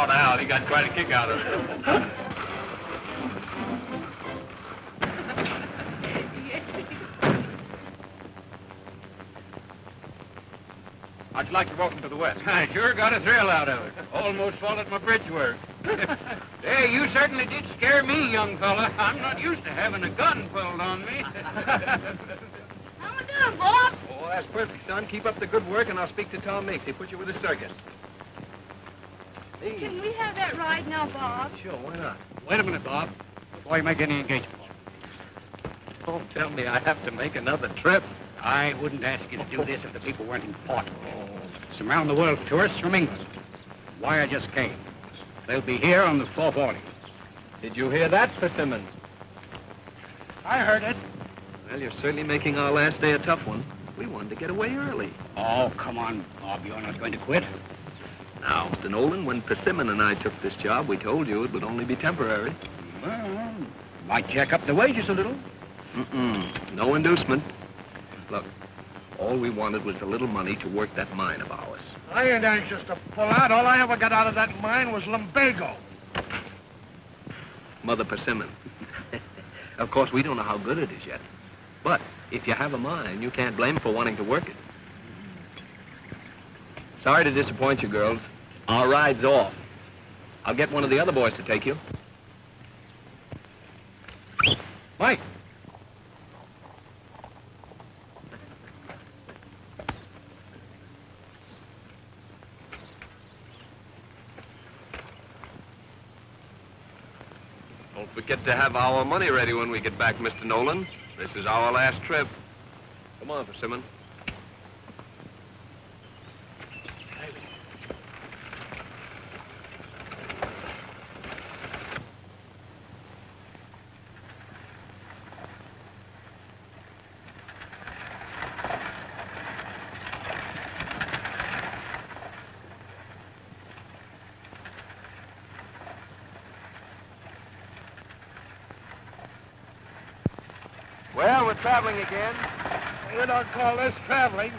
saw the owl. He got quite a kick out of it. How'd you like to welcome to the West? I sure got a thrill out of it. Almost followed my bridge work. Hey, you certainly did scare me, young fella. I'm not used to having a gun pulled on me. How we doing, Bob? Oh, that's perfect, son. Keep up the good work, and I'll speak to Tom Mix. He'll put you with the circus. Hey. Can we have that ride now, Bob? Sure, why not? Wait a minute, Bob. Before you make any engagement. Don't tell me I have to make another trip. I wouldn't ask you to do this if the people weren't in port. Some round-the-world tourists from England. Wire just came. They'll be here on the 440. Did you hear that, Persimmon? I heard it. Well, you're certainly making our last day a tough one. We wanted to get away early. Oh, come on, Bob. You're not going to quit. Now, Mr. Nolan, when Persimmon and I took this job, we told you it would only be temporary. Well, might jack up the wages a little. No inducement. Look, all we wanted was a little money to work that mine of ours. I ain't anxious to pull out. All I ever got out of that mine was lumbago. Mother Persimmon. Of course, we don't know how good it is yet. But if you have a mine, you can't blame for wanting to work it. Sorry to disappoint you, girls. Our ride's off. I'll get one of the other boys to take you. Mike. Don't forget to have our money ready when we get back, Mr. Nolan. This is our last trip. Come on, Persimmon. Well, we're traveling again. You don't call this traveling.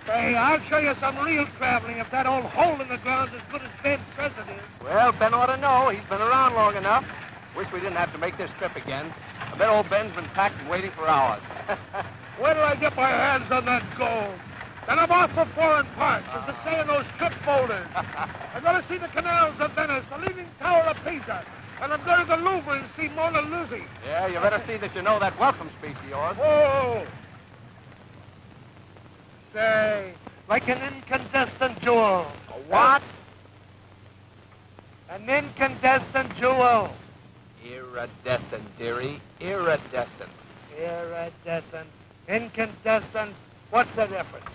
Hey, I'll show you some real traveling if that old hole in the ground's as good as Ben says it is. Well, Ben ought to know. He's been around long enough. Wish we didn't have to make this trip again. I bet old Ben's been packed and waiting for hours. Where do I get my hands on that gold? Then I'm off for foreign parts, as they say in those trip folders. I'm going to see the canals of Venice, the Leaning Tower of Pisa, and I'm going to the Louvre and see Mona Lisa. Yeah, you better see that you know that welcome speech of yours. Whoa! Say, like an incandescent jewel. A what? An incandescent jewel. Iridescent, dearie. Iridescent. Iridescent. Incandescent. What's the difference?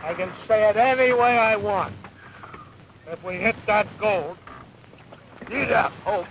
I can say it any way I want. If we hit that gold, You'd have hopes.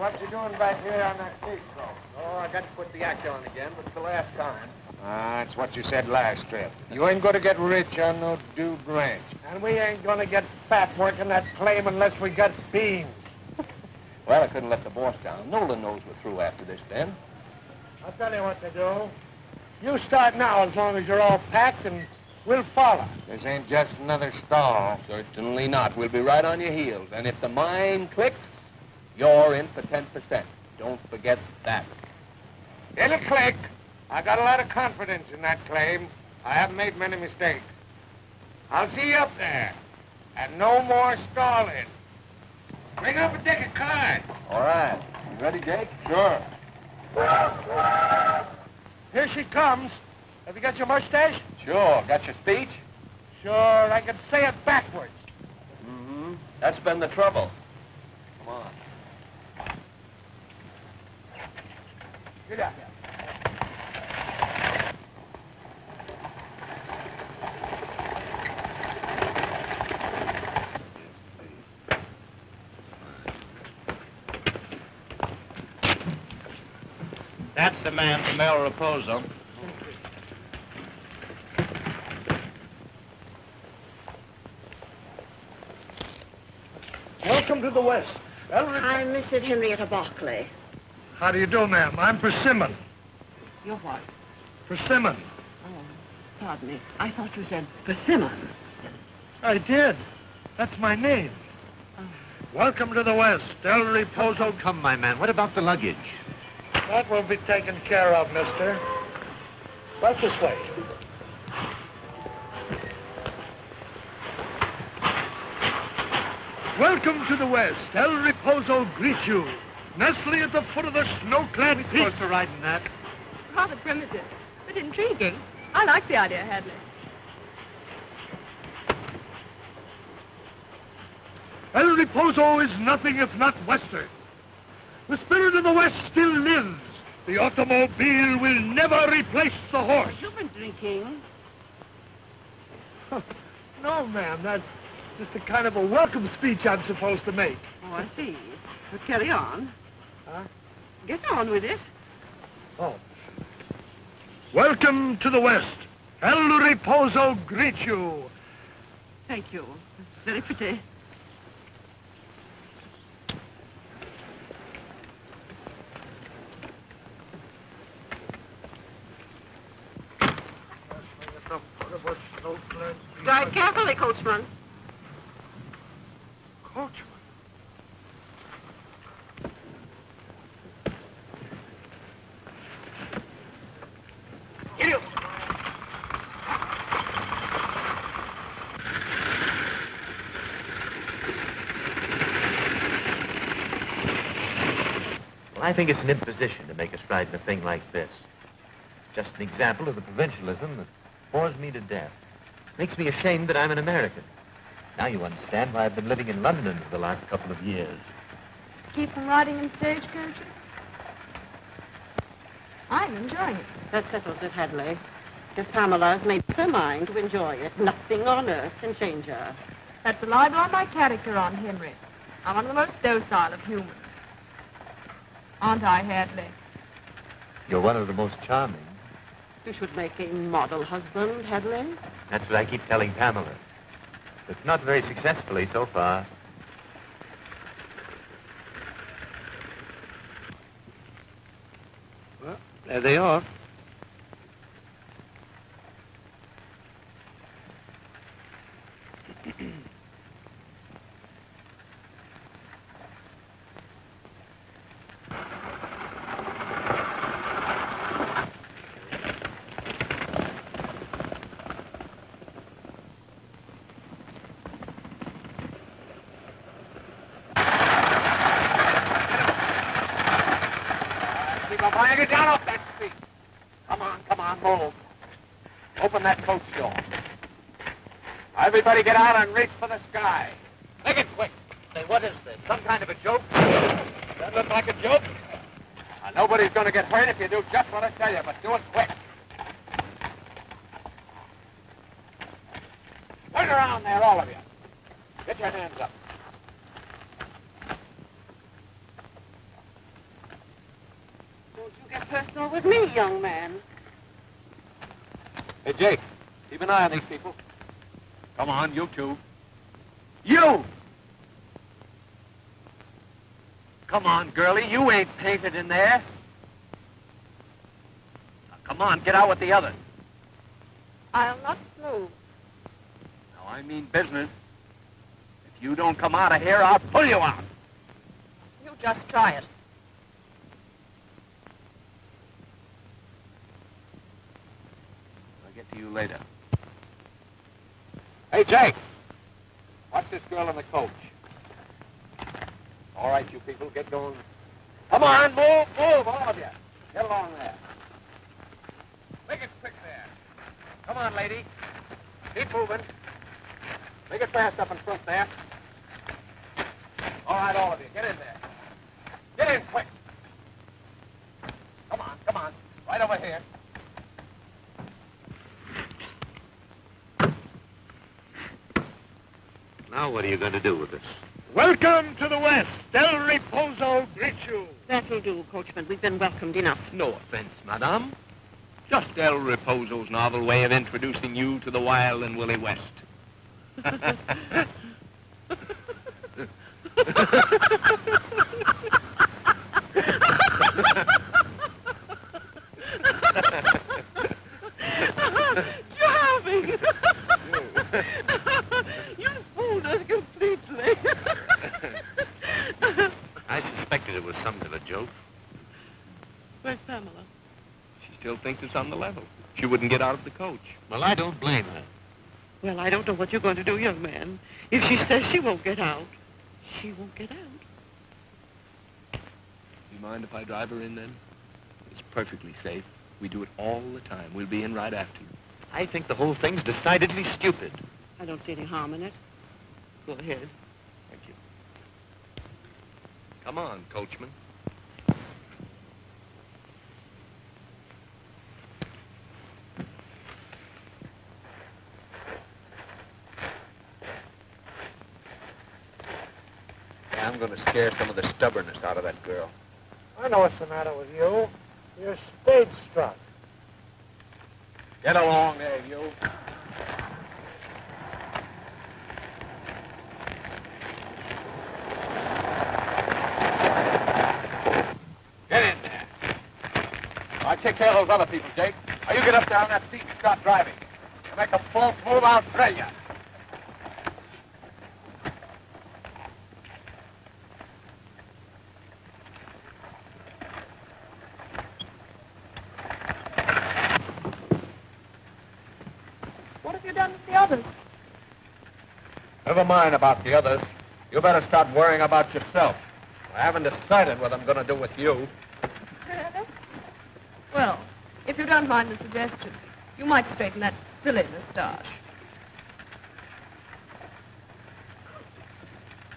what you doing back here on that stagecoach? Oh, I got to put the act on again, but it's the last time. That's what you said last trip. You ain't going to get rich on no dude ranch. And we ain't going to get fat working that claim unless we got beans. Well, I couldn't let the boss down. Nolan knows we're through after this, Ben. I'll tell you what to do. You start now as long as you're all packed, and we'll follow. This ain't just another stall. Certainly not. We'll be right on your heels. And if the mine clicks, you're in for 10%. Don't forget that. It'll click. I got a lot of confidence in that claim. I haven't made many mistakes. I'll see you up there. And no more stalling. Bring up a deck of cards. All right. You ready, Jake? Sure. Here she comes. Have you got your mustache? Sure. Got your speech? Sure, I can say it backwards. Mm-hmm. That's been the trouble. Come on. Get up. That's the man from El Reposo. Welcome to the West. I'm Mrs. Henrietta Barclay. How do you do, ma'am? I'm Persimmon. You're what? Persimmon. Oh, pardon me. I thought you said persimmon. I did. That's my name. Welcome to the West. El Reposo. Come, my man. What about the luggage? That will be taken care of, mister. Right this way. Welcome to the West. El Reposo greets you. Nestling at the foot of the snow-clad peak. Supposed to ride in that? Rather primitive, but intriguing. I like the idea, Hadley. El Reposo is nothing if not Western. The spirit of the West still lives. The automobile will never replace the horse. You've been drinking. No, ma'am. That's just a kind of a welcome speech I'm supposed to make. Oh, I see. But carry on. Huh? Get on with it. Oh. Welcome to the West. El Reposo greets you. Thank you. It's very pretty. Drive carefully, coachman. Coachman? Idiot! Well, I think it's an imposition to make us ride in a thing like this. Just an example of the provincialism that bores me to death. Makes me ashamed that I'm an American. Now you understand why I've been living in London for the last couple of years. Keep from riding in stagecoaches? I'm enjoying it. That settles it, Hadley. If Pamela has made up her mind to enjoy it, nothing on earth can change her. That's a libel on my character, Aunt Henry. I'm one of the most docile of humans. Aren't I, Hadley? You're one of the most charming. You should make a model husband, Hadley. That's what I keep telling Pamela. But not very successfully so far. Well, there they are. Get down off that seat. Come on, move. Open that coach door. Everybody get out and reach for the sky. Make it quick. Say, what is this? Some kind of a joke? That look like a joke? Nobody's going to get hurt if you do just what I tell you, but do it quick. Turn around there, all of you. Get your hands up. Don't you get personal with me, young man. Hey, Jake, keep an eye on these people. Come on, you two. You! Come on, girlie, you ain't painted in there. Now, come on, get out with the others. I'll not move. Now, I mean business. If you don't come out of here, I'll pull you out. You just try it. I'll get to you later. Hey, Jake! Watch this girl in the coach. All right, you people, get going. Come on, move, all of you. Get along there. Make it quick there. Come on, lady. Keep moving. Make it fast up in front there. All right, all of you, get in there. Get in quick. Come on. Right over here. Now what are you going to do with us? Welcome to the West. El Reposo greets you. That'll do, coachman. We've been welcomed enough. No offense, madame. Just El Reposo's novel way of introducing you to the wild and woolly West. Charming. You fooled us completely. I suspected it was something of a joke. Where's Pamela? She still thinks it's on the level. She wouldn't get out of the coach. Well, I don't blame her. Well, I don't know what you're going to do, young man. If she says she won't get out, she won't get out. You mind if I drive her in then? It's perfectly safe. We do it all the time. We'll be in right after you. I think the whole thing's decidedly stupid. I don't see any harm in it. Go ahead. Thank you. Come on, coachman. Yeah, I'm going to scare some of the stubbornness out of that girl. I know what's the matter with you. You're stage struck. Get along there, you. Get in there. I'll take care of those other people, Jake. Now you get up there on that seat and start driving. You make a false move, I'll trail you. What have you done with the others? Never mind about the others. You better start worrying about yourself. I haven't decided what I'm going to do with you. Really? Well, if you don't mind the suggestion, you might straighten that silly moustache.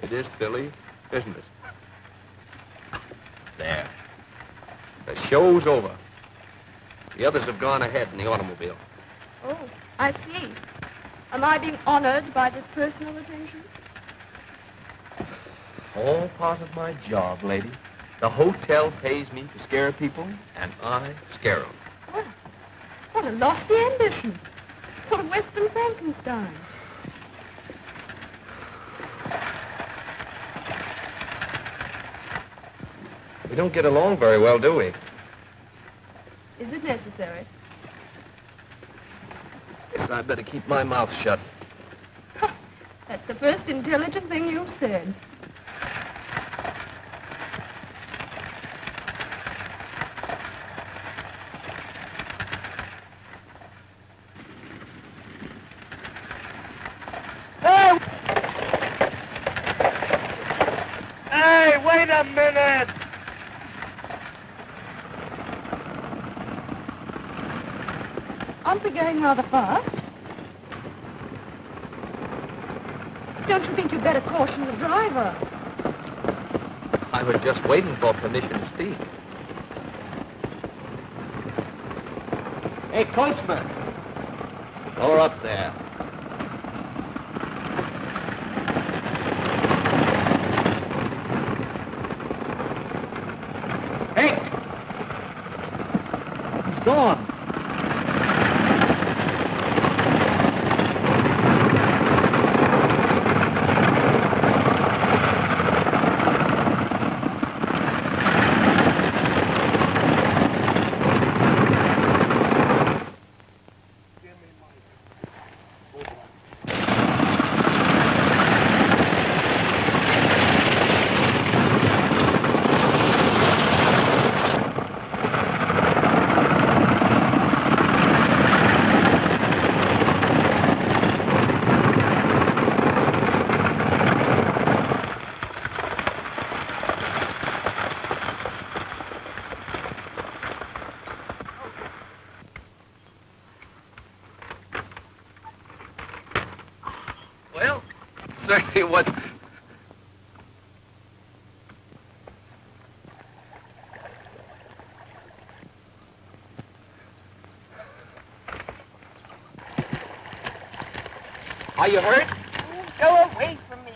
It is silly, isn't it? There. The show's over. The others have gone ahead in the automobile. Oh, I see. Am I being honored by this personal attention? All part of my job, lady. The hotel pays me to scare people, and I scare them. Well, what a lofty ambition. Sort of Western Frankenstein. We don't get along very well, do we? Is it necessary? Guess I'd better keep my mouth shut. That's the first intelligent thing you've said. Hey, wait a minute! Aren't we going rather fast? Don't you think you'd better caution the driver? I was just waiting for permission to speak. Hey, coachman. Pull her up there. Hey! He's gone. Well, certainly was. Are you hurt? Go away from me.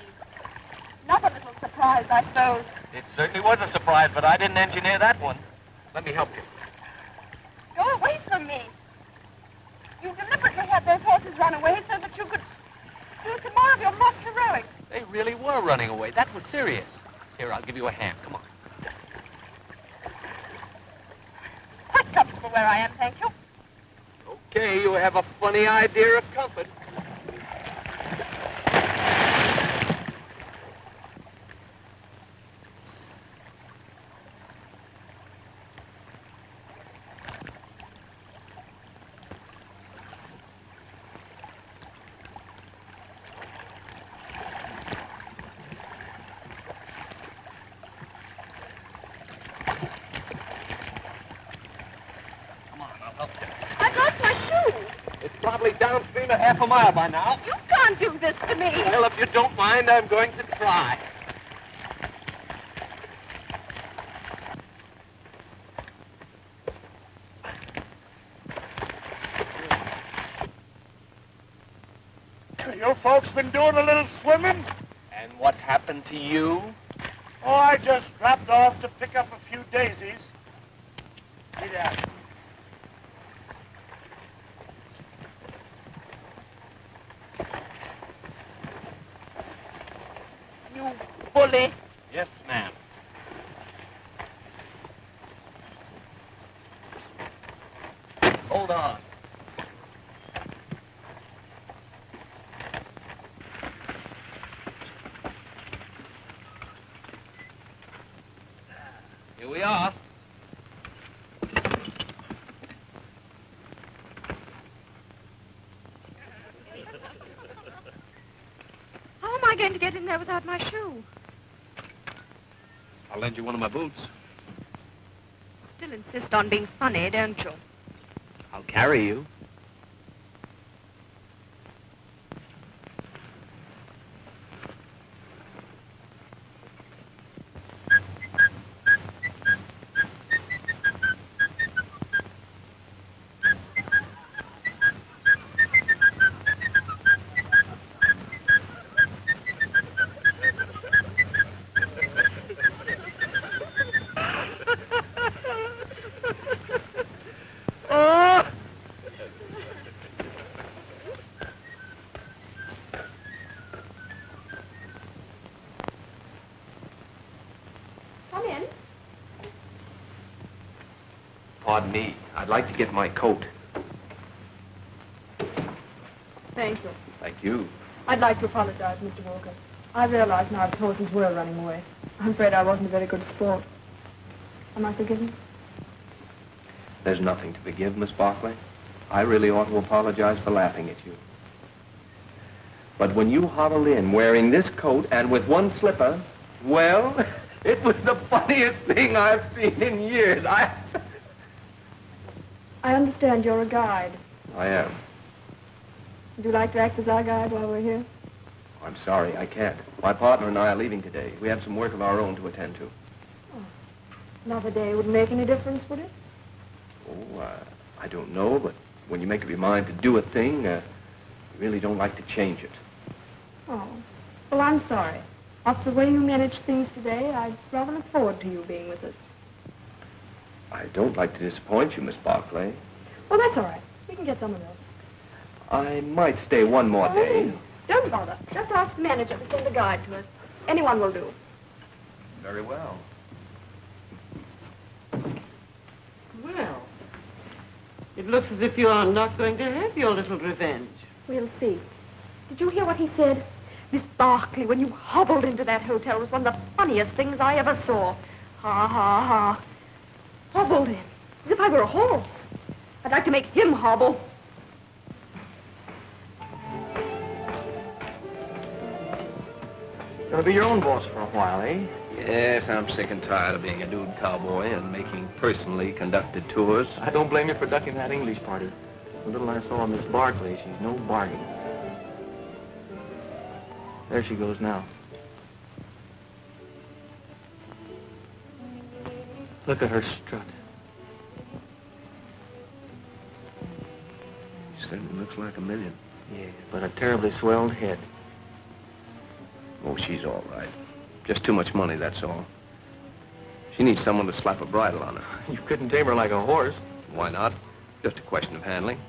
Not a little surprise, I suppose. It certainly was a surprise, but I didn't engineer that one. Let me help you. Go away from me. You deliberately had those horses run away so that you could do some more of your mock heroics. They really were running away. That was serious. Here, I'll give you a hand. Come on. What comes to where I am, thank you. Okay, you have a funny idea of comfort. I lost my shoe. It's probably downstream a half a mile by now. You can't do this to me. Well, if you don't mind, I'm going to try. You folks been doing a little swimming? And what happened to you? Oh, I just dropped off to pick up a few daisies. See that? You bully. Yes, ma'am. Hold on. Here we are. How am I going to get in there without my shoe? I'll lend you one of my boots. Still insist on being funny, don't you? I'll carry you. Come in. Pardon me. I'd like to get my coat. Thank you. Thank you. I'd like to apologize, Mr. Walker. I realize now that horses were running away. I'm afraid I wasn't a very good sport. Am I forgiven? There's nothing to forgive, Miss Barclay. I really ought to apologize for laughing at you. But when you hobbled in wearing this coat and with one slipper, well, it was the funniest thing I've seen in years. I understand you're a guide. I am. Would you like to act as our guide while we're here? I'm sorry, I can't. My partner and I are leaving today. We have some work of our own to attend to. Oh, another day wouldn't make any difference, would it? Oh, I don't know, but when you make up your mind to do a thing, you really don't like to change it. Oh, well, I'm sorry. After the way you managed things today, I'd rather look forward to you being with us. I don't like to disappoint you, Miss Barclay. Well, that's all right. We can get someone else. I might stay one more day. Don't bother. Just ask the manager to send a guide to us. Anyone will do. Very well. Well, it looks as if you are not going to have your little revenge. We'll see. Did you hear what he said? Miss Barclay, when you hobbled into that hotel, was one of the funniest things I ever saw. Ha, ha, ha. Hobbled in, as if I were a horse. I'd like to make him hobble. Gonna be your own boss for a while, eh? Yes, I'm sick and tired of being a nude cowboy and making personally conducted tours. I don't blame you for ducking that English party. The little I saw of Miss Barclay, she's no bargain. There she goes now. Look at her strut. She certainly looks like a million. Yeah, but a terribly swelled head. Oh, she's all right. Just too much money, that's all. She needs someone to slap a bridle on her. You couldn't tame her like a horse. Why not? Just a question of handling.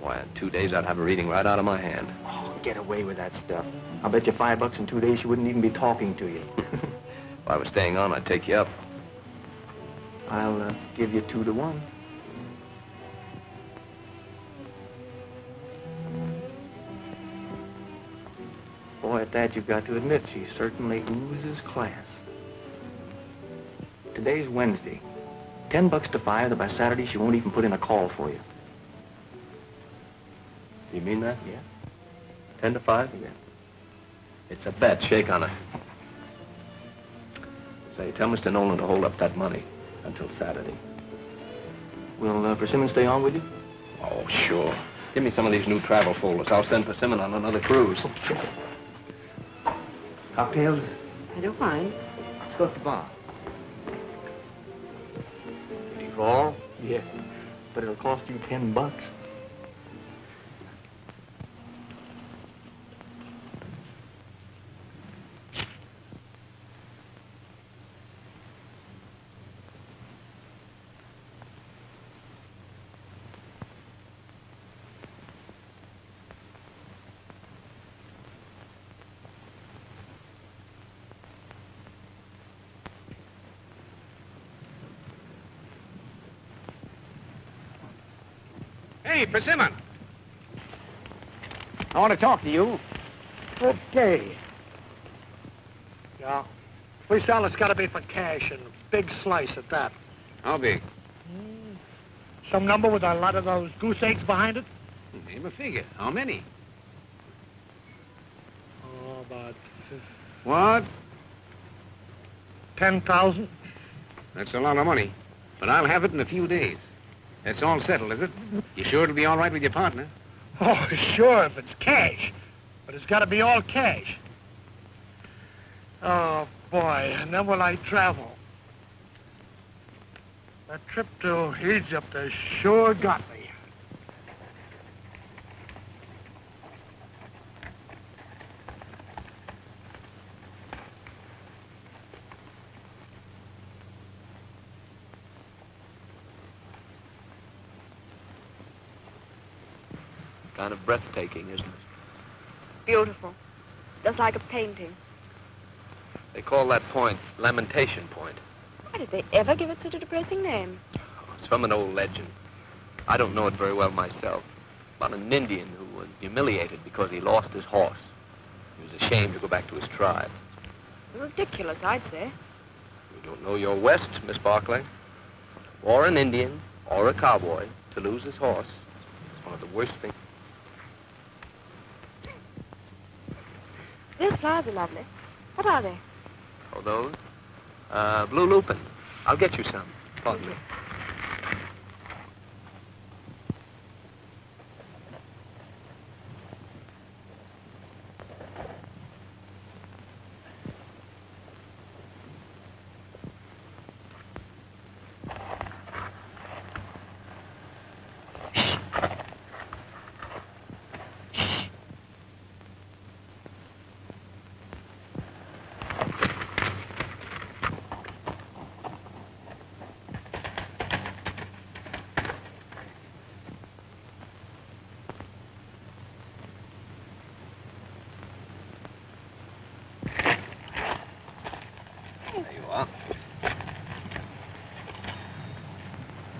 Why, in 2 days, I'd have her eating right out of my hand. Oh, get away with that stuff. I'll bet you $5 in 2 days she wouldn't even be talking to you. If I was staying on, I'd take you up. I'll give you 2 to 1. at that, you've got to admit she certainly oozes class. Today's Wednesday. $10 to 5 that by Saturday she won't even put in a call for you. You mean that? Yeah. 10 to 5? Yeah. It's a bet. Shake on it. Say, tell Mr. Nolan to hold up that money until Saturday. Will Persimmon stay on with you? Oh, sure. Give me some of these new travel folders. I'll send Persimmon on another cruise. Oh, sure. Cocktails? I don't mind. Let's go to the bar. All? Yeah. But it'll cost you $10. Hey, Persimmon. I want to talk to you. Okay. Yeah. We sell it's got to be for cash and a big slice at that. How big? Some number with a lot of those goose eggs behind it? Name a figure. How many? Oh, about What? 10,000. That's a lot of money. But I'll have it in a few days. That's all settled, is it? You sure it'll be all right with your partner? Oh, sure, if it's cash. But it's got to be all cash. Oh, boy, and then will I travel? That trip to Egypt has sure got me. Kind of breathtaking, isn't it? Beautiful. Just like a painting. They call that point Lamentation Point. Why did they ever give it such a depressing name? It's from an old legend. I don't know it very well myself. About an Indian who was humiliated because he lost his horse. He was ashamed to go back to his tribe. Ridiculous, I'd say. You don't know your West, Miss Barclay. Or an Indian, or a cowboy, to lose his horse is one of the worst things. Those flowers are lovely. What are they? Oh, those? Blue lupin. I'll get you some. Pardon me.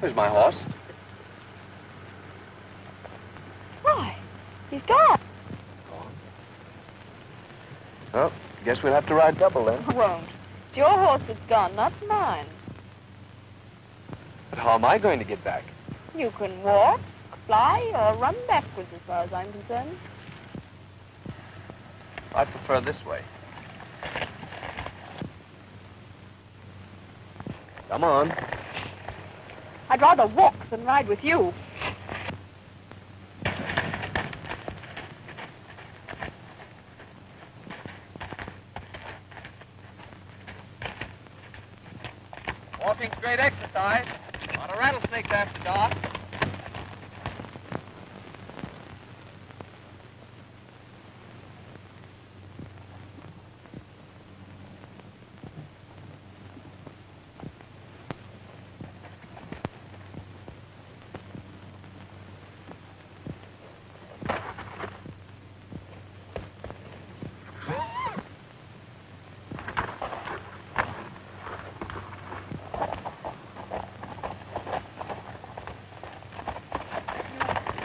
Where's my horse? Why? He's gone. Well, guess we'll have to ride double then. I won't. It's your horse that's gone, not mine. But how am I going to get back? You can walk, fly, or run backwards as far as I'm concerned. I prefer this way. Come on. I'd rather walk than ride with you. Walking's great exercise. A lot of rattlesnakes after dark.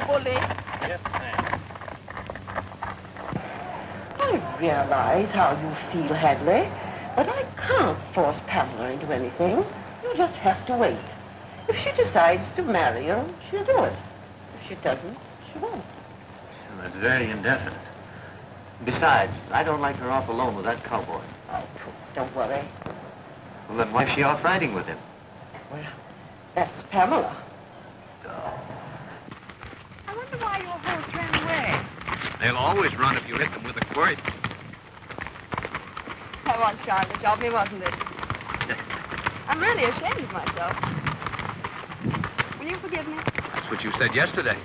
Bully. Yes, ma'am. Oh, realize how you feel, Hadley, but I can't force Pamela into anything. You just have to wait. If she decides to marry you, she'll do it. If she doesn't, she won't. Well, that's very indefinite. Besides, I don't like her off alone with that cowboy. Oh, don't worry. Well, then why is she off riding with him? Well, that's Pamela. I wonder why your horse ran away. They'll always run if you hit them with a quirt. That was childish of me, wasn't it? I'm really ashamed of myself. Will you forgive me? That's what you said yesterday.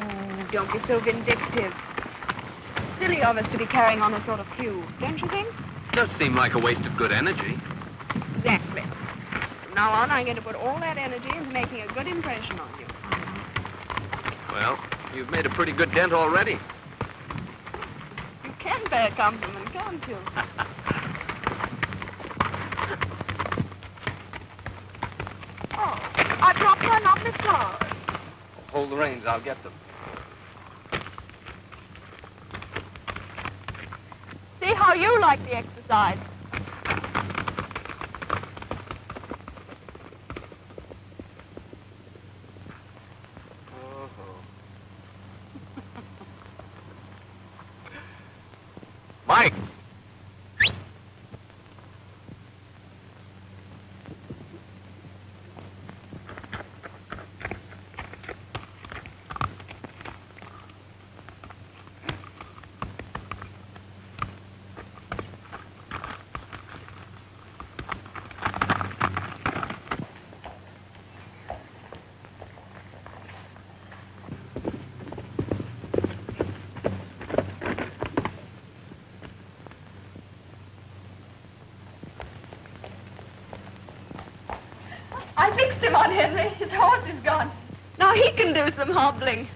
Oh, don't be so vindictive. Silly of us to be carrying on a sort of feud, don't you think? Does seem like a waste of good energy. Exactly. From now on, I'm going to put all that energy into making a good impression on you. Well, you've made a pretty good dent already. You can bear a compliment, can't you? Oh, I dropped my lovely flowers. Hold the reins, I'll get them. See how you like the exercise. Mike! I fixed him on Henry. His horse is gone. Now he can do some hobbling.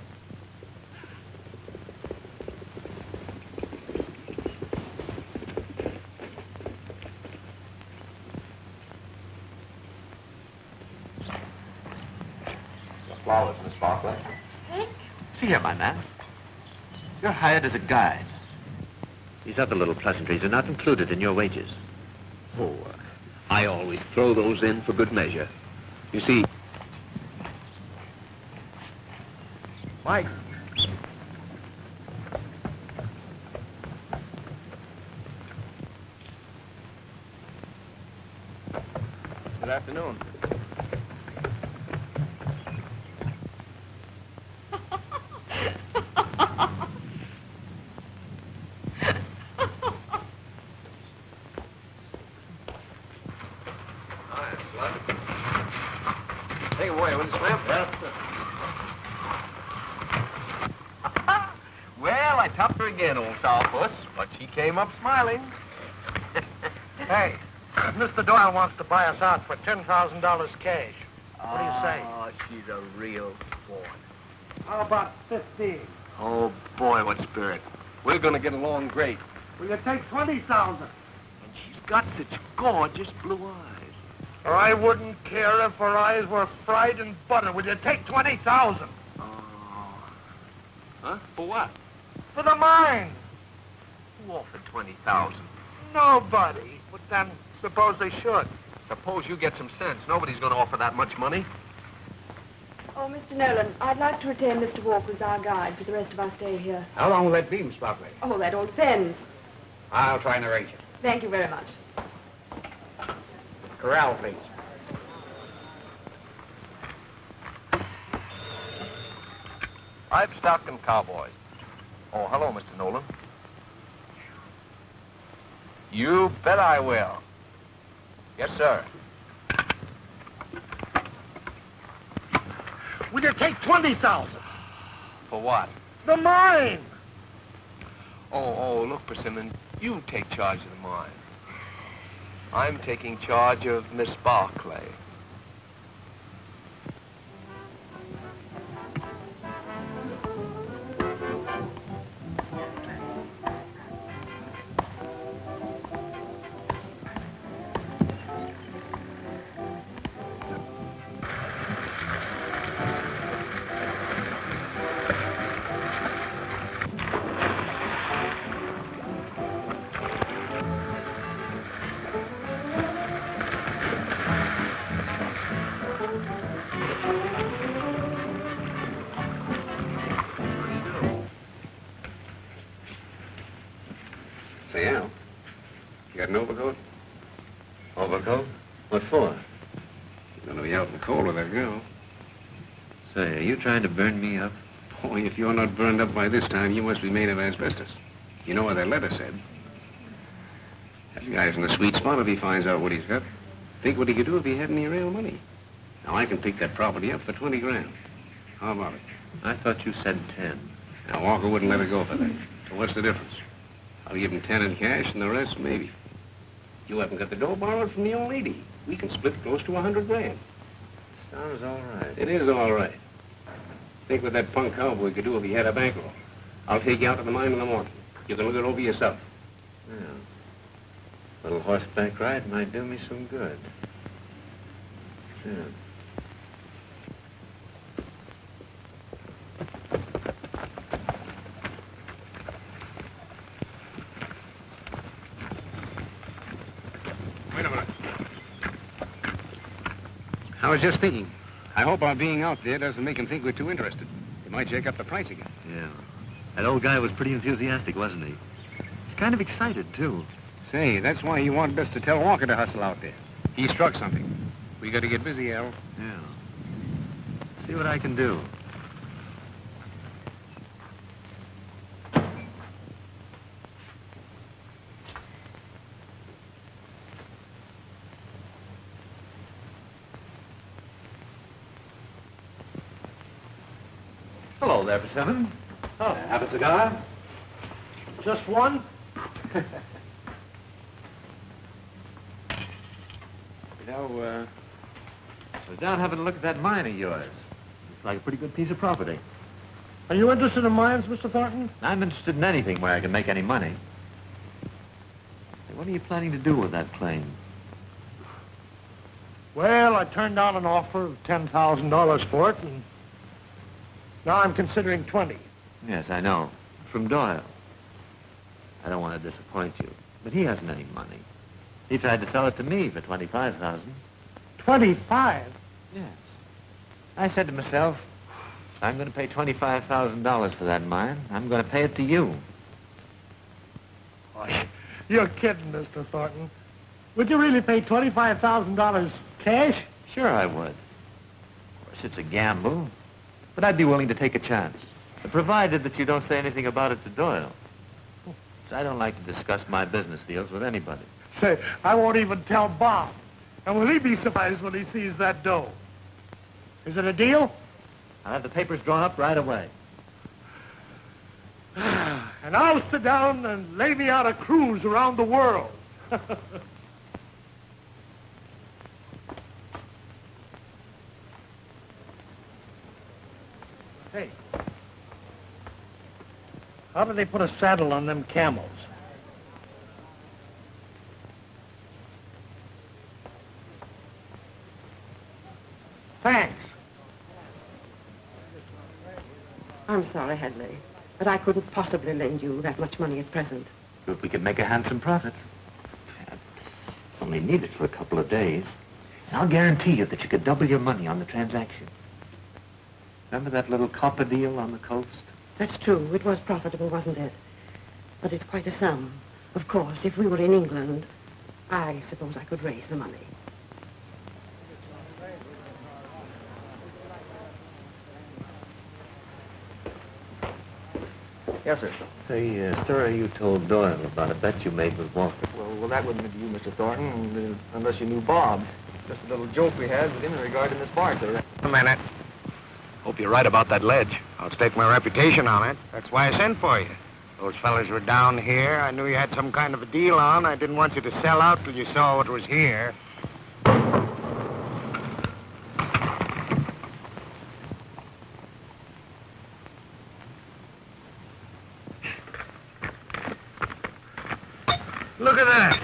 The flowers, Miss Barclay. See here, my man. You're hired as a guide. These other little pleasantries are not included in your wages. Oh, I always throw those in for good measure. You see... Mike. Good afternoon. Take it away, will you, Slim? Well, I topped her again, old sourpuss, but she came up smiling. Hey, Mr. Doyle wants to buy us out for $10,000 cash. What do you say? Oh, she's a real sport. How about 15? Oh, boy, what spirit. We're going to get along great. Will you take 20,000? And she's got such gorgeous blue eyes. I wouldn't care if her eyes were fried in butter. Will you take 20,000? Oh. Huh? For what? For the mine. Who offered 20,000? Nobody. But then, suppose they should. Suppose you get some sense. Nobody's going to offer that much money. Oh, Mr. Nolan, I'd like to retain Mr. Walker as our guide for the rest of our stay here. How long will that be, Miss Barclay? Oh, that all depends. I'll try and arrange it. Thank you very much. Corral, please. Livestock and cowboys. Oh, hello, Mr. Nolan. You bet I will. Yes, sir. Will you take 20,000? For what? The mine. Oh, look, Persimmon, you take charge of the mine. I'm taking charge of Miss Barclay. an overcoat? Overcoat? What for? You're going to be out in the cold with that girl. Say, are you trying to burn me up? Boy, if you're not burned up by this time, you must be made of asbestos. You know what that letter said. That guy's in the sweet spot if he finds out what he's got. Think what he could do if he had any real money. Now, I can pick that property up for 20 grand. How about it? I thought you said 10. Now, Walker wouldn't let her go for that. So what's the difference? I'll give him 10 in cash and the rest, maybe. You haven't got the dough borrowed from the old lady. We can split close to 100 grand. Sounds all right. It is all right. Think what that punk cowboy could do if he had a bankroll. I'll take you out to the mine in the morning. You can look it over yourself. Yeah. A little horseback ride might do me some good. Yeah. Wait a minute. I was just thinking. I hope our being out there doesn't make him think we're too interested. He might jack up the price again. Yeah. That old guy was pretty enthusiastic, wasn't he? He's kind of excited, too. Say, that's why he wanted us to tell Walker to hustle out there. He struck something. We got to get busy, Al. Yeah. See what I can do. Hello there, Persimmon. Oh. Have a cigar? Just one? You know, I was down having a look at that mine of yours. Looks like a pretty good piece of property. Are you interested in mines, Mr. Thornton? I'm interested in anything where I can make any money. Hey, what are you planning to do with that claim? Well, I turned down an offer of $10,000 for it, and now I'm considering 20. Yes, I know. From Doyle. I don't want to disappoint you, but he hasn't any money. He tried to sell it to me for $25,000. 25? Yes. I said to myself, if I'm going to pay $25,000 for that mine, I'm going to pay it to you. Oh, you're kidding, Mr. Thornton. Would you really pay $25,000 cash? Sure I would. Of course, it's a gamble, but I'd be willing to take a chance, provided that you don't say anything about it to Doyle. I don't like to discuss my business deals with anybody. Say, I won't even tell Bob. And will he be surprised when he sees that dough? Is it a deal? I'll have the papers drawn up right away. And I'll sit down and lay me out a cruise around the world. Hey. How do they put a saddle on them camels? Thanks. I'm sorry, Hadley, but I couldn't possibly lend you that much money at present. If we could make a handsome profit. I only need it for a couple of days. And I'll guarantee you that you could double your money on the transaction. Remember that little copper deal on the coast? That's true. It was profitable, wasn't it? But it's quite a sum. Of course, if we were in England, I suppose I could raise the money. Yes, sir. Say, story you told Doyle about a bet you made with Walker. Well, that wouldn't be you, Mr. Thornton, unless you knew Bob. Just a little joke we had with him in regard to Miss Barker. A minute. Hope you're right about that ledge. I'll stake my reputation on it. That's why I sent for you. Those fellas were down here. I knew you had some kind of a deal on. I didn't want you to sell out till you saw what was here. Look at that.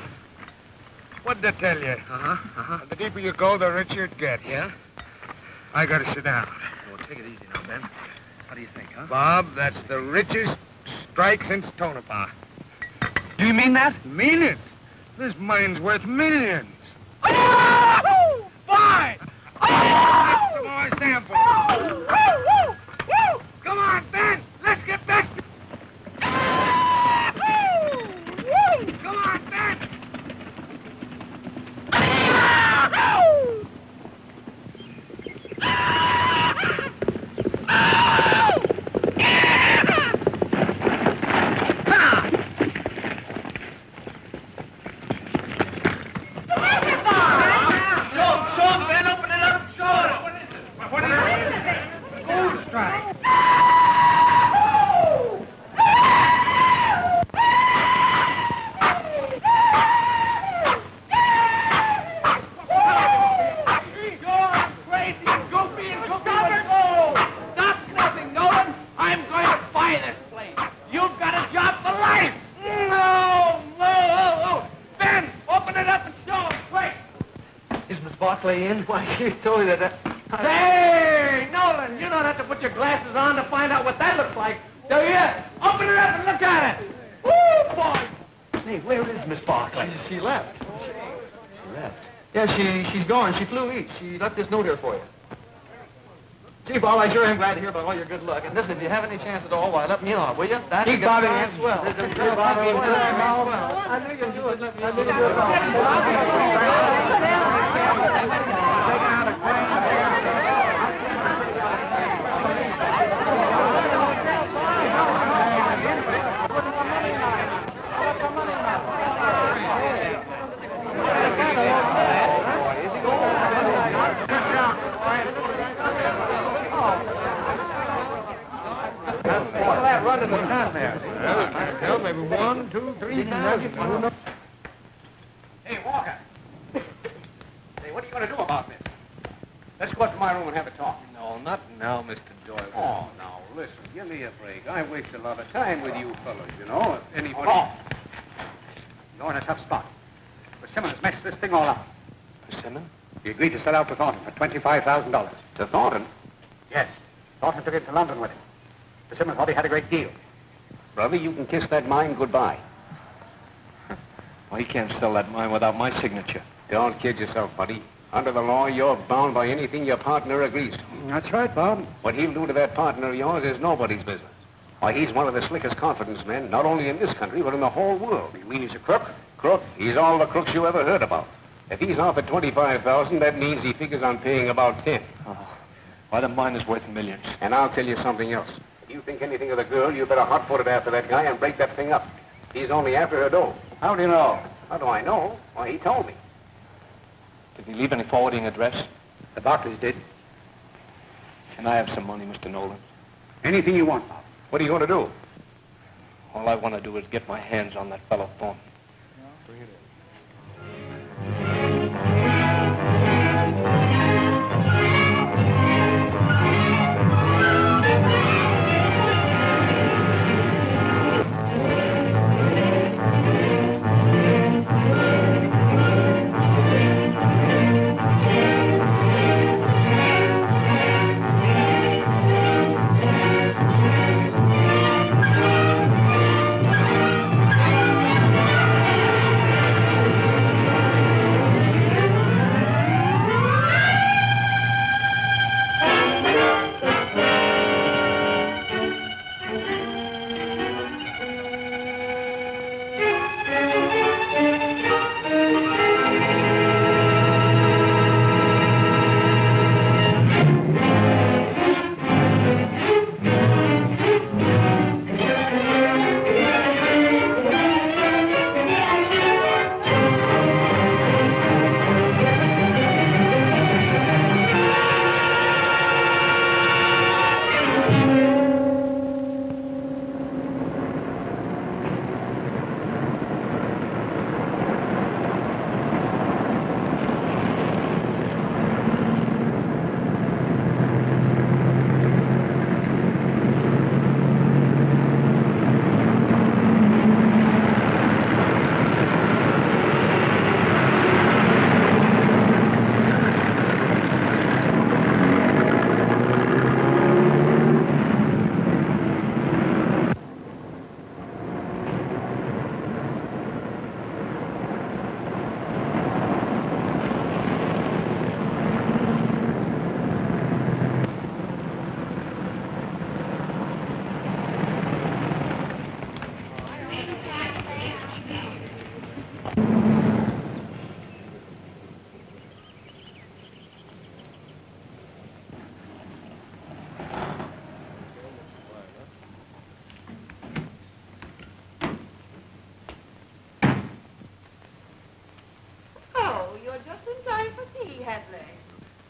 What'd I tell you? The deeper you go, the richer it gets. Yeah? I gotta sit down. Well, take it easy now, Ben. How do you think, huh? Bob, that's the richest strike since Tonopah. Do you mean that? Mean it? This mine's worth millions. Oh! Fine! Get some more samples. Come on, Ben! Let's get back! Come on, Ben! way in. Why, she's told you that... Hey, Nolan, you don't have to put your glasses on to find out what that looks like, do you? Open her up and look at it. Woo, boy! Hey, where is Miss Barclay? She left. She left? Yeah, she's gone. She flew east. She left this note here for you. Chief, all I sure am glad to hear about all your good luck. And listen, if you have any chance at all, why, let me know, will you? Keep bobbing in. Swell. Keep bobbing in. I knew you'd do it. Let me run to the town there. Well, maybe 1, 2, 3 times. Hey, Walker. Hey, what are you going to do about this? Let's go up to my room and have a talk. No, not now, Mr. Doyle. Oh, now, listen, give me a break. I waste a lot of time with you fellows, you know. If anybody... Oh. You're in a tough spot. Persimmons messed this thing all up. Persimmon? He agreed to sell out to Thornton for $25,000. To Thornton? Yes. Thornton took it to London with him. Persimmons thought he had a great deal. Brother, you can kiss that mine goodbye. Well, he can't sell that mine without my signature. Don't kid yourself, buddy. Under the law, you're bound by anything your partner agrees to. That's right, Bob. What he'll do to that partner of yours is nobody's business. Why, he's one of the slickest confidence men, not only in this country, but in the whole world. You mean he's a crook? Crook? He's all the crooks you ever heard about. If he's offered $25,000, that means he figures on paying about 10. Oh. Why, the mine is worth millions. And I'll tell you something else. If you think anything of the girl, you better hot-foot it after that guy and break that thing up. He's only after her dough. How do you know? How do I know? Why, he told me. Did he leave any forwarding address? The Barclays did. Can I have some money, Mr. Nolan? Anything you want, Bob. What are you going to do? All I want to do is get my hands on that fellow Thornton.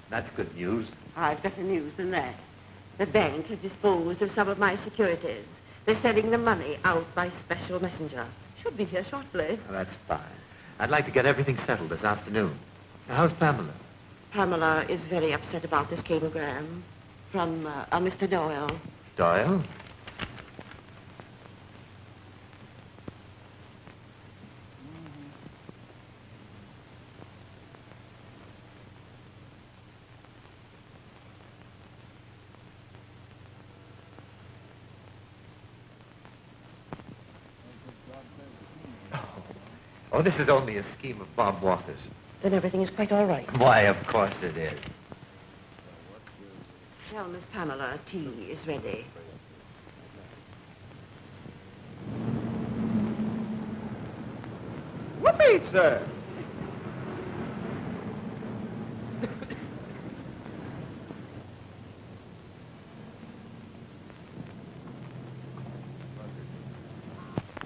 That's good news. I've better news than that. The bank has disposed of some of my securities. They're sending the money out by special messenger. Should be here shortly. Oh, that's fine. I'd like to get everything settled this afternoon. Now, how's Pamela? Pamela is very upset about this cablegram from Mr. Doyle. Doyle? Oh, this is only a scheme of Bob Walker's. Then everything is quite all right. Why, of course it is. Tell Miss Pamela tea is ready. Whoopee, sir.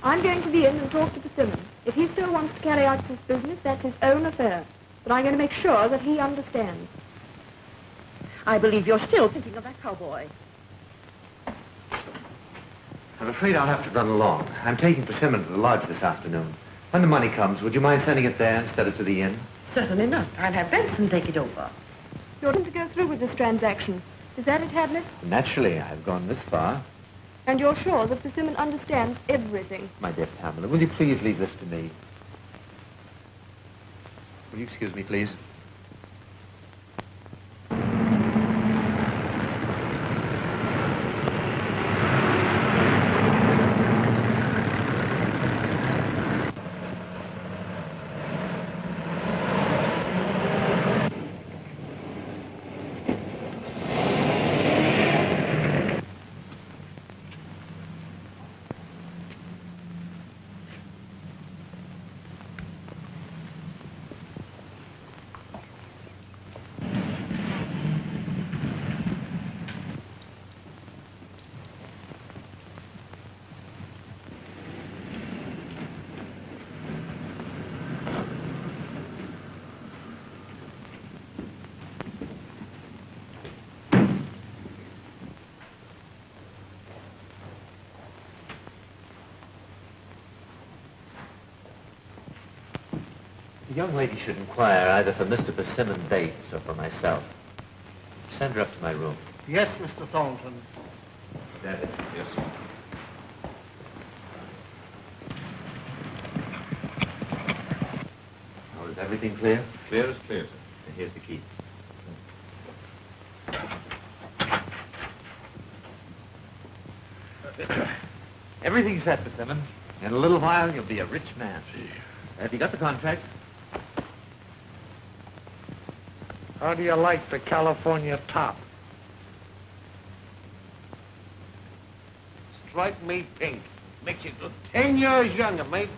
I'm going to the inn and talk to Persimmon. If he still wants to carry out this business, that's his own affair. But I'm going to make sure that he understands. I believe you're still thinking of that cowboy. I'm afraid I'll have to run along. I'm taking Persimmon to the lodge this afternoon. When the money comes, would you mind sending it there instead of to the inn? Certainly not. I'll have Benson take it over. You're going to go through with this transaction. Is that it, Hadley? Naturally, I've gone this far. And you're sure that Persimmon understands everything? My dear Pamela, will you please leave this to me? Will you excuse me, please? The young lady should inquire either for Mr. Persimmon Bates or for myself. Send her up to my room. Yes, Mr. Thornton. That is. Yes, sir. Now, is everything clear? Clear as clear, sir. And here's the key. Everything's set, Persimmon. In a little while, you'll be a rich man. Have you got the contract? How do you like the California top? Strike me pink. Makes you look 10 years younger, mate.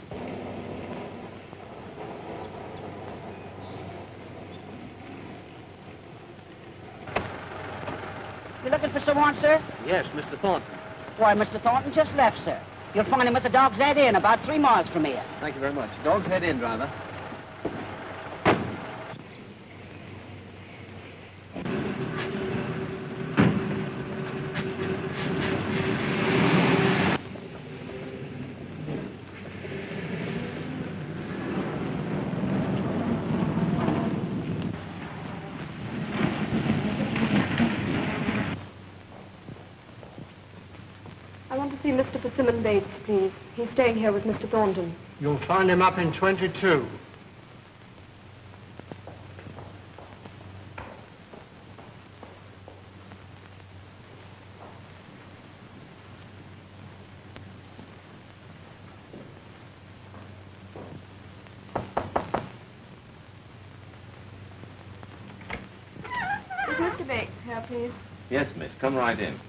You looking for someone, sir? Yes, Mr. Thornton. Why, Mr. Thornton just left, sir. You'll find him at the Dog's Head Inn, about 3 miles from here. Thank you very much. Dog's Head Inn, driver. I want to see Mr. Persimmon Bates, please. He's staying here with Mr. Thornton. You'll find him up in 22. Is Mr. Bates here, please? Yes, miss. Come right in.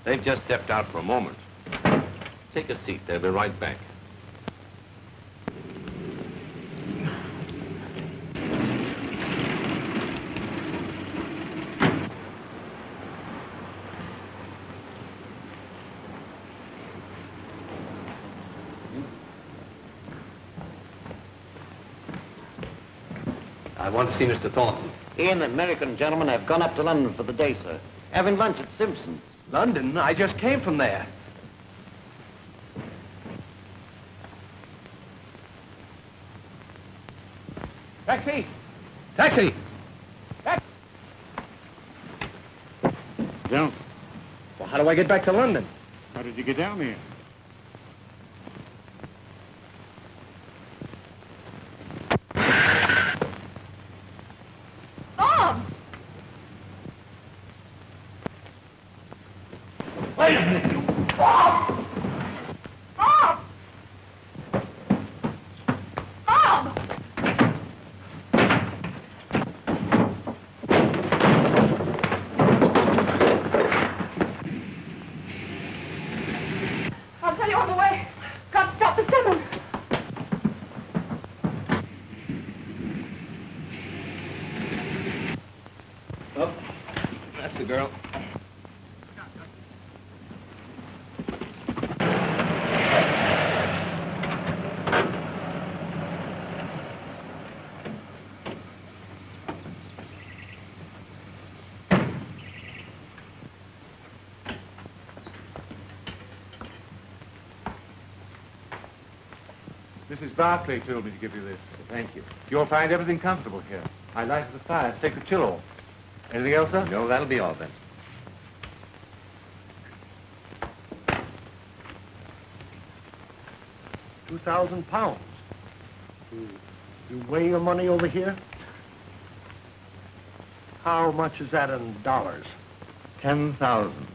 They've just stepped out for a moment. Take a seat. They'll be right back. I want to see Mr. Thornton. He and the American gentleman have gone up to London for the day, sir. Having lunch at Simpson's. London? I just came from there. Taxi! Taxi! Down. Well, how do I get back to London? How did you get down here? Bob! Wait a minute, you... Bob! Bob! Mrs. Barclay told me to give you this. Thank you. You'll find everything comfortable here. I lighted the fire to take the chill off. Anything else, sir? No, that'll be all then. £2,000. You weigh your money over here? How much is that in dollars? 10,000.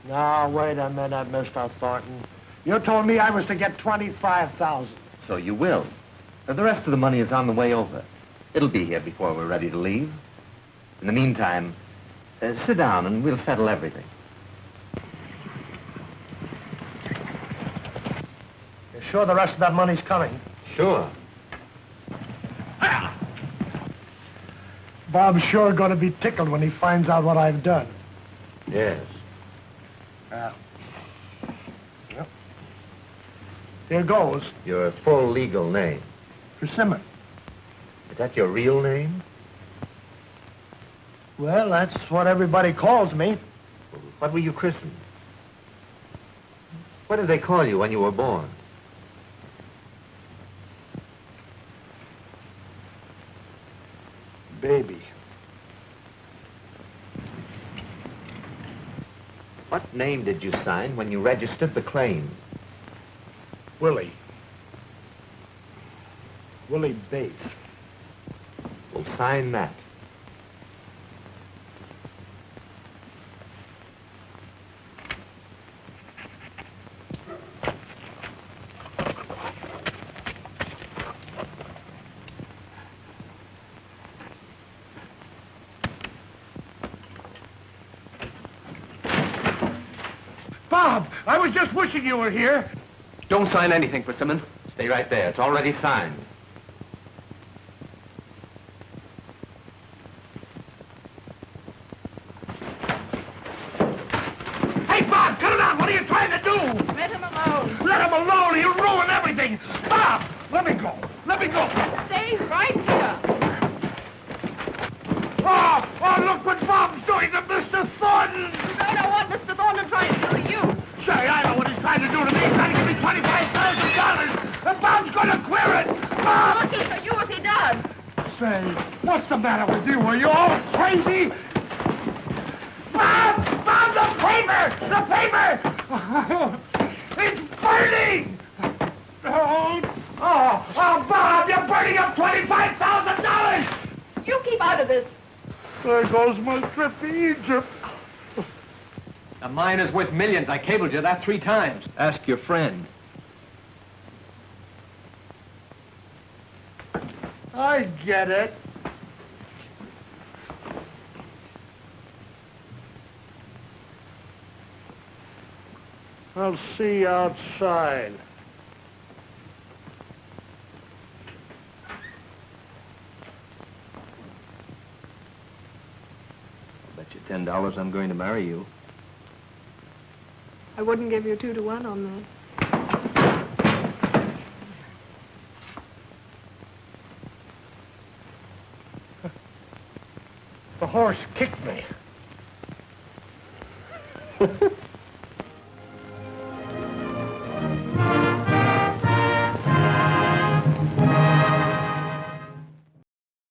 Now, wait a minute, Mr. Thornton. You told me I was to get 25,000. So you will. The rest of the money is on the way over. It'll be here before we're ready to leave. In the meantime, sit down and we'll settle everything. You sure the rest of that money's coming? Sure. Bob's sure going to be tickled when he finds out what I've done. Yes. Yep. Here goes. Your full legal name. Persimmon. Is that your real name? Well, that's what everybody calls me. What were you christened? What did they call you when you were born? Baby. What name did you sign when you registered the claim? Willie. Willie Bates. Well, sign that. Bob, I was just wishing you were here. Don't sign anything, Persimmon. Stay right there. It's already signed. Hey, Bob, cut it out. What are you trying to do? Let him alone. Let him alone. He'll ruin everything. Bob, let me go. Let me go. Stay right here. Oh, look what Bob's doing to Mr. Thornton. You don't know what Mr. Thornton tried to do to you. Say, I know what he's trying to do to me. He's trying to give me $25,000. And Bob's going to queer it. Bob! Lucky for you if he does. Say, what's the matter with you? Are you all crazy? Bob! Bob, the paper! The paper! It's burning! Oh, Bob, you're burning up $25,000! You keep out of this. There goes my trip to Egypt. A mine is worth millions. I cabled you that 3 times. Ask your friend. I get it. I'll see you outside. Bet you $10 I'm going to marry you. I wouldn't give you 2 to 1 on that. The horse kicked me.